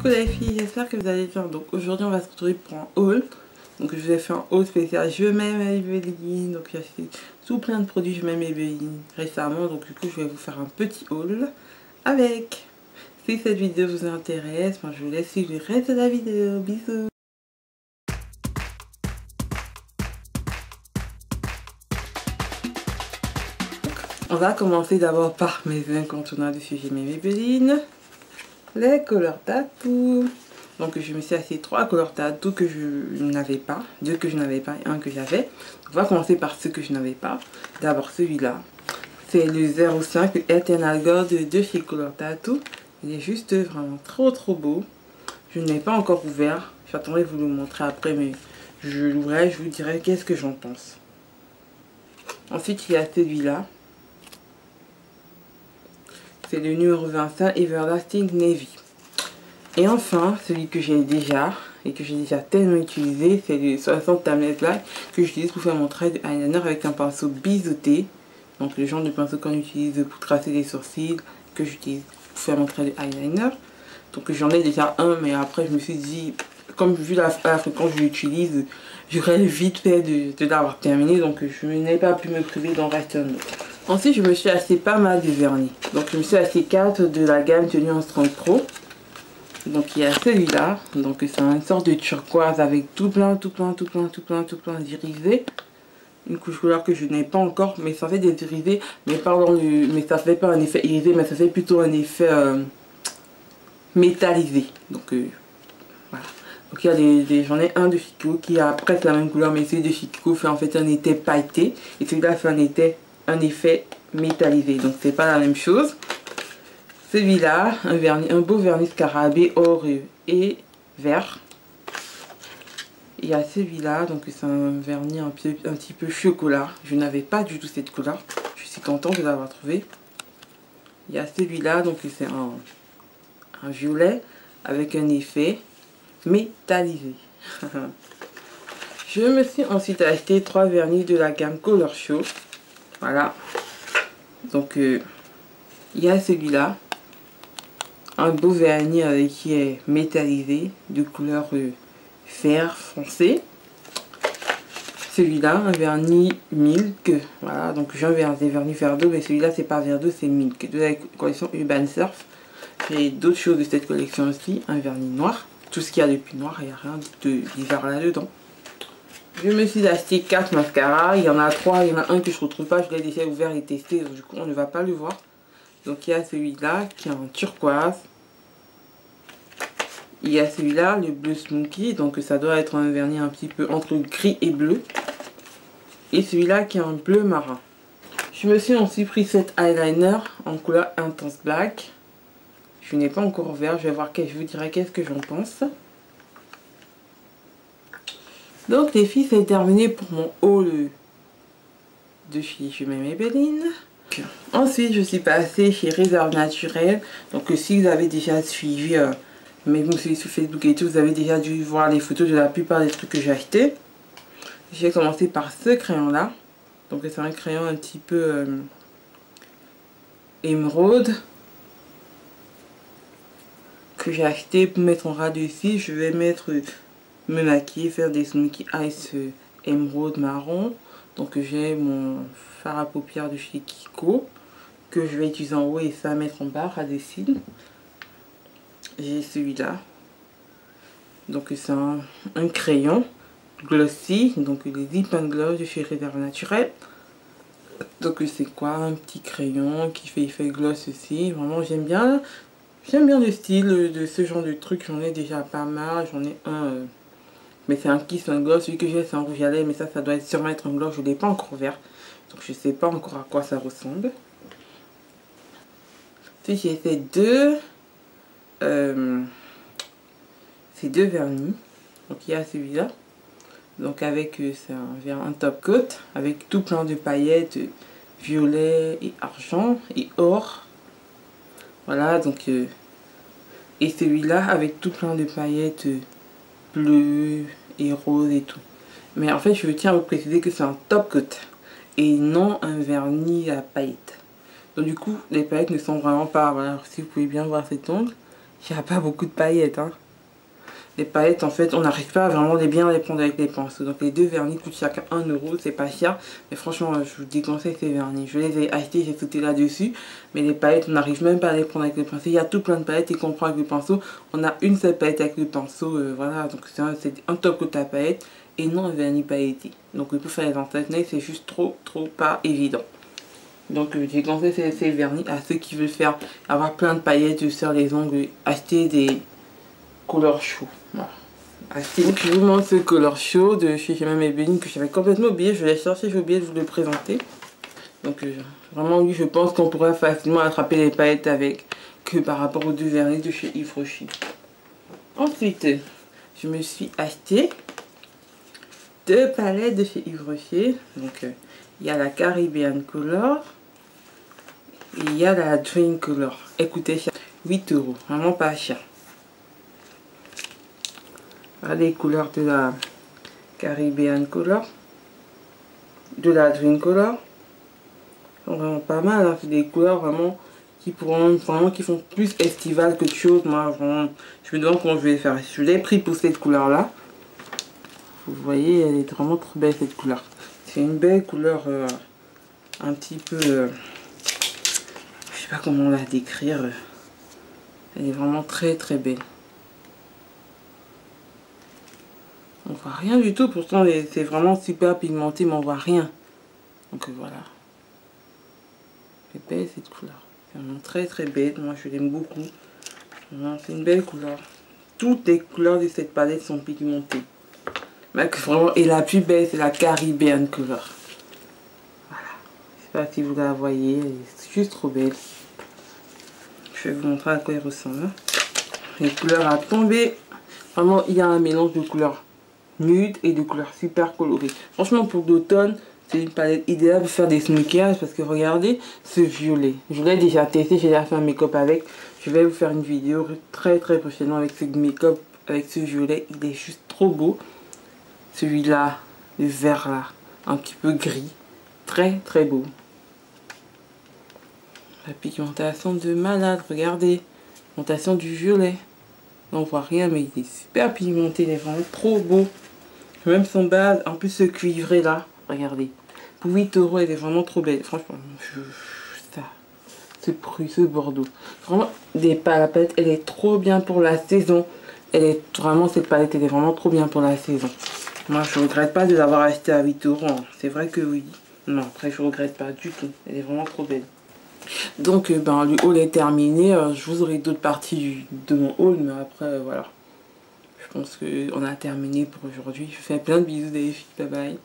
Coucou les filles, j'espère que vous allez bien. Donc aujourd'hui on va se retrouver pour un haul. Donc je vous ai fait un haul spécial Je m'aime Maybelline. Donc j'ai acheté tout plein de produits Je m'aime Maybelline récemment. Donc du coup je vais vous faire un petit haul avec. Si cette vidéo vous intéresse, moi je vous laisse suivre le reste de la vidéo. Bisous. On va commencer d'abord par mes incontournables de chez Je m'aime Maybelline. Les Color Tattoo. Donc je me suis acheté 3 Color Tattoo que je n'avais pas. 2 que je n'avais pas et 1 que j'avais. On va commencer par ceux que je n'avais pas. D'abord celui-là. C'est le 05 Eternal Gold de chez Color Tattoo. Il est juste vraiment trop beau. Je ne l'ai pas encore ouvert. J'attendrai vous le montrer après, mais je l'ouvrirai, je vous dirai qu'est-ce que j'en pense. Ensuite il y a celui-là. C'est le numéro 25 Everlasting Navy. Et enfin, celui que j'ai déjà et que j'ai déjà tellement utilisé, c'est le 60 Timeless Black que j'utilise pour faire mon trait de eyeliner avec un pinceau biseauté. Donc le genre de pinceau qu'on utilise pour tracer les sourcils, que j'utilise pour faire mon trait de eyeliner. Donc j'en ai déjà un, mais après je me suis dit, comme vu la fréquence que je l'utilise, j'aurais vite fait de l'avoir terminé. Donc je n'ai pas pu me priver d'en racheter un autre. Ensuite, je me suis acheté pas mal de vernis. Donc, je me suis acheté 4 de la gamme Tenue en Strong Pro. Donc, il y a celui-là. Donc, c'est une sorte de turquoise avec tout plein d'irisés. Une couche couleur que je n'ai pas encore, mais ça fait des irisés. Mais mais ça fait pas un effet irisé, mais ça fait plutôt un effet métallisé. Donc, voilà. Donc, il y a j'en ai un de Chico qui a presque la même couleur, mais celui de Chico fait en fait un été pailleté. Et celui-là fait un effet métallisé, donc c'est pas la même chose. Celui-là, un beau vernis scarabée or et vert. Il y a celui-là, donc c'est un vernis un petit peu chocolat. Je n'avais pas du tout cette couleur, je suis contente de l'avoir trouvé. Il y a celui-là, donc c'est un violet avec un effet métallisé. Je me suis ensuite acheté 3 vernis de la gamme Color Show. Voilà, donc il y a celui-là, un beau vernis qui est métallisé de couleur vert foncé. Celui-là, un vernis milk. Voilà, donc j'ai des vernis vert d'eau, mais celui-là c'est pas vert d'eau, c'est milk de la collection Urban Surf. J'ai d'autres choses de cette collection aussi, un vernis noir. Tout ce qu'il y a de plus noir, il n'y a rien de bizarre là-dedans. Je me suis acheté 4 mascaras, il y en a 3, il y en a un que je ne retrouve pas, je l'ai déjà ouvert et testé, donc du coup on ne va pas le voir. Donc il y a celui-là qui est en turquoise. Il y a celui-là, le bleu smoky, donc ça doit être un vernis un petit peu entre gris et bleu. Et celui-là qui est en bleu marin. Je me suis ensuite pris cet eyeliner en couleur Intense Black. Je n'ai pas encore ouvert, je vais voir, je vous dirai qu'est-ce que j'en pense. Donc les filles, c'est terminé pour mon haul de chez Je m'aime Maybelline. Ensuite, je suis passée chez Réserve Naturelle. Donc si vous avez déjà suivi mes conseils sur Facebook et tout, vous avez déjà dû voir les photos de la plupart des trucs que j'ai achetés. J'ai commencé par ce crayon-là. Donc c'est un crayon un petit peu émeraude que j'ai acheté pour mettre en ras dessus. Je vais me maquiller, faire des smokey eyes émeraude marron. Donc j'ai mon fard à paupières de chez Kiko que je vais utiliser en haut et ça mettre en bas à dessus. J'ai celui-là. Donc c'est un crayon glossy, donc les Dip and Gloss de chez Réserve Naturelle. Donc c'est quoi, un petit crayon qui fait effet gloss aussi. Vraiment j'aime bien le style de ce genre de truc. J'en ai déjà pas mal, j'en ai un mais c'est un kiss un gloss. Celui que j'ai c'est un rouge à lèvres, mais ça doit sûrement être un gloss, je ne l'ai pas encore ouvert, donc je sais pas encore à quoi ça ressemble. Puis j'ai fait ces deux vernis. Donc il y a celui-là, donc avec c'est un top coat avec tout plein de paillettes violet et argent et or. Voilà, donc et celui-là avec tout plein de paillettes bleues et roses et tout. Mais en fait je tiens à vous préciser que c'est un top coat et non un vernis à paillettes. Donc du coup les paillettes ne sont vraiment pas, voilà, si vous pouvez bien voir cet ongle, il n'y a pas beaucoup de paillettes. Hein. Les paillettes, en fait, on n'arrive pas à vraiment bien les prendre avec les pinceaux. Donc les deux vernis coûtent chacun 1 euro, c'est pas cher. Mais franchement, je vous déconseille ces vernis. Je les ai achetés, j'ai sauté là-dessus. Mais les paillettes, on n'arrive même pas à les prendre avec les pinceaux. Il y a tout plein de paillettes et qu'on prend avec le pinceau. On a une seule paillette avec le pinceau. Voilà, donc c'est un top coat à paillettes et non un vernis pailleté. Donc pour faire les entretenues, c'est juste trop pas évident. Donc j'ai conseillé ces vernis à ceux qui veulent avoir plein de paillettes sur les ongles. Acheter des couleurs chaudes. Voilà. Donc je vous montre ce color chaud de chez Maybelline que j'avais complètement oublié. Je l'ai cherché, j'ai oublié de vous le présenter. Donc vraiment oui, je pense qu'on pourrait facilement attraper les paillettes avec que par rapport aux deux vernis de chez Yves Rocher. Ensuite, je me suis acheté 2 palettes de chez Yves Rocher. Donc il y a la Caribbean Color et il y a la Dream Color. Écoutez, 8 euros, vraiment pas cher. Regardez les couleurs de la Caribbean Color, de la Dream Color. Sont vraiment pas mal, hein. C'est des couleurs vraiment qui font plus estivales que de choses. Moi, vraiment, je me demande comment je vais faire. Je l'ai pris pour cette couleur-là. Vous voyez, elle est vraiment trop belle cette couleur. C'est une belle couleur, un petit peu, je sais pas comment la décrire. Elle est vraiment très belle. On voit rien du tout, pourtant c'est vraiment super pigmenté, mais on voit rien. Donc voilà. C'est belle cette couleur. C'est vraiment très belle. Moi je l'aime beaucoup. C'est une belle couleur. Toutes les couleurs de cette palette sont pigmentées. Mais vraiment, et la plus belle c'est la Caribbean Color. Voilà. Je sais pas si vous la voyez. Elle est juste trop belle. Je vais vous montrer à quoi elle ressemble. Les couleurs à tomber. Vraiment il y a un mélange de couleurs nude et de couleurs super colorées. Franchement pour l'automne c'est une palette idéale pour faire des maquillages parce que regardez ce violet. Je l'ai déjà testé, j'ai déjà fait un make-up avec. Je vais vous faire une vidéo très prochainement avec ce make-up, avec ce violet. Il est juste trop beau. Celui-là, le vert là, un petit peu gris. Très beau. La pigmentation de malade, regardez. Pigmentation du violet. On voit rien mais il est super pigmenté, il est vraiment trop beau. Même son base, en plus ce cuivré là, regardez. Pour 8 euros, elle est vraiment trop belle. Franchement, ce bordeaux. Vraiment, la palette, elle est trop bien pour la saison. Cette palette, elle est vraiment trop bien pour la saison. Moi, je regrette pas de l'avoir acheté à 8 euros. Hein. C'est vrai que oui. Non, après, je regrette pas du tout. Elle est vraiment trop belle. Donc, le haul est terminé. Je vous aurai d'autres parties de mon haul, mais après, voilà. Je pense qu'on a terminé pour aujourd'hui. Je vous fais plein de bisous des filles. Bye bye.